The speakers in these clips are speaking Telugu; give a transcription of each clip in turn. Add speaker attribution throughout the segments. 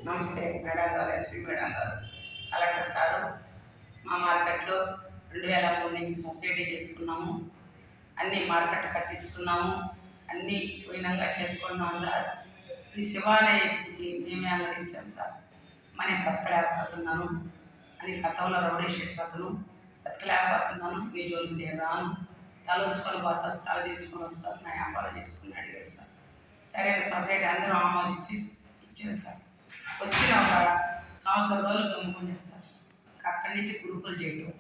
Speaker 1: నమస్తే మేడం గారు, ఎస్పీ మేడం గారు, కలెక్టర్ సారు. మా మార్కెట్లో 2003 నుంచి సొసైటీ చేసుకున్నాము. అన్నీ మార్కెట్ కట్టించుకున్నాము. అన్నీ వినంగా చేసుకున్నాము సార్. ఈ శివాలయకి మేమే అంగడించాం సార్. మన బతకలేకపోతున్నాను అని గతంలో రౌడీ షీట్ అతను బతకలేకపోతున్నాను, మీ జోలికి నేను రాను, తల ఉంచుకొని పోతాను, తల తెచ్చుకొని వస్తాను, నా వ్యాపారం చేసుకుని అడిగారు సార్. సరే సొసైటీ అందరూ ఆమోదించి ఇచ్చారు సార్. వచ్చిన ఒక సంవత్సరం రోజులు గమ్ముకున్నాను సార్. అక్కడి నుంచి గ్రూపులు చేయటం,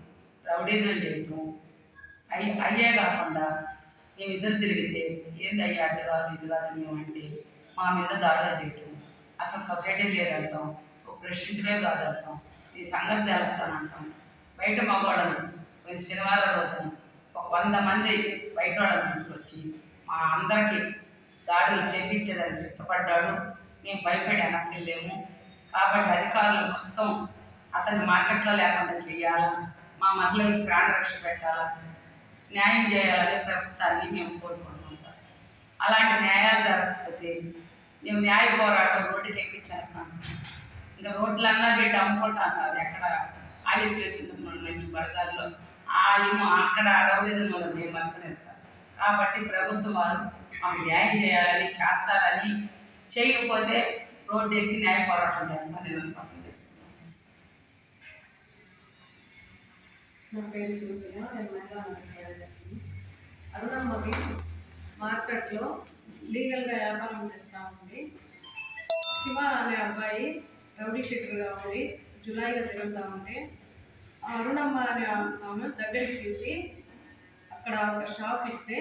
Speaker 1: రౌడీజం చేయటం అయ్యే కాకుండా మేము ఇద్దరు తిరిగితే ఏంది అయ్యా అది కాదు ఇది కాదు మేమంటే మా మీద దాడులు చేయటం, అసలు సొసైటీ లేదంటాం, ఒక ప్రెసిడెంట్లే కాదంటాం, ఈ సంగతి తెలుస్తానంటాం. బయట మగవాళ్ళని కొన్ని శనివారం రోజున ఒక 100 మంది బయట వాళ్ళని తీసుకొచ్చి మా అందరికీ దాడులు చేపించేదాన్ని సిద్ధపడ్డాడు. మేము భయపడి వెనక్కి వెళ్ళాము. కాబట్టి అధికారులు మొత్తం అతన్ని మార్కెట్లో లేకుండా చేయాలా, మా మహిళలకు ప్రాణరక్ష పెట్టాలా, న్యాయం చేయాలని ప్రభుత్వాన్ని మేము కోరుకుంటున్నాం సార్. అలాంటి న్యాయాలు జరగకపోతే మేము న్యాయ పోరాటం రోడ్డుకి ఎక్కించేస్తాం సార్. ఇంకా రోడ్లన్నా పెట్టి అమ్ముకుంటాం సార్. ఎక్కడ ఖాళీ ప్లేస్ ఉంది మంచి బజార్లో అక్కడ రౌడిజం వల్ల మేము బతకలేదు సార్. కాబట్టి ప్రభుత్వం వారు మాకు న్యాయం చేయాలని చేస్తారని, చేయకపోతే రోడ్డు ఎక్కి న్యాయ పోరాటం చేస్తాను నేను పక్కన చేసుకుంటాను.
Speaker 2: నా పేరు సూర్య, నేను మహిళా కార్యదర్శి. అరుణమ్మకి మార్కెట్లో లీగల్గా వ్యాపారం చేస్తూ ఉంది. శివ అనే అబ్బాయి రౌడీ షీటర్గా ఉండి జులైగా తిరుగుతూ ఉంటే అరుణమ్మ అనే ఆమె దగ్గరికి తీసి అక్కడ ఒక షాప్ ఇస్తే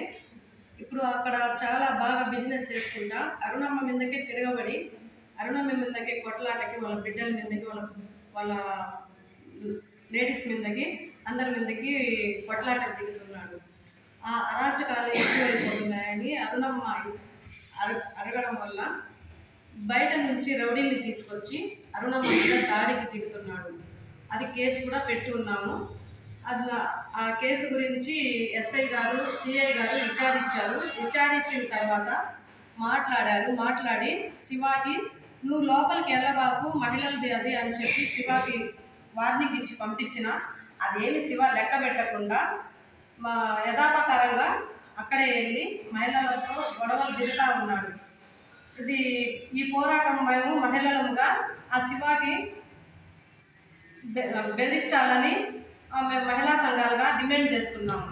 Speaker 2: ఇప్పుడు అక్కడ చాలా బాగా బిజినెస్ చేసుకుంటా అరుణమ్మ మీదకే తిరగబడి అరుణమ్మ మీదకి కొట్లాటకి వాళ్ళ బిడ్డల మీదకి వాళ్ళ లేడీస్ మీదకి అందరి మీదకి కొట్లాటకి దిగుతున్నాడు. ఆ అరాచకాలు ఎక్కువైపోతున్నాయని అరుణమ్మ అడగడం వల్ల బయట నుంచి రౌడీని తీసుకొచ్చి అరుణమ్మ మీద దాడికి దిగుతున్నాడు. అది కేసు కూడా పెట్టి ఉన్నాము. ఆ కేసు గురించి ఎస్ఐ గారు, సిఐ గారు విచారించారు. విచారించిన తర్వాత మాట్లాడి శివాకి నువ్వు లోపలికి వెళ్ళబాకు, మహిళలది అది అని చెప్పి శివాకి వార్నింగ్ ఇచ్చి పంపించిన అదేమి శివ లెక్క పెట్టకుండా మా యథాపకారంగా అక్కడే వెళ్ళి మహిళలతో గొడవలు దిగుతూ ఉన్నాడు. ఈ పోరాటం మేము మహిళలుగా ఆ శివాకి బెదిరించాలని మేము మహిళా సంఘాలుగా డిమాండ్ చేస్తున్నాము.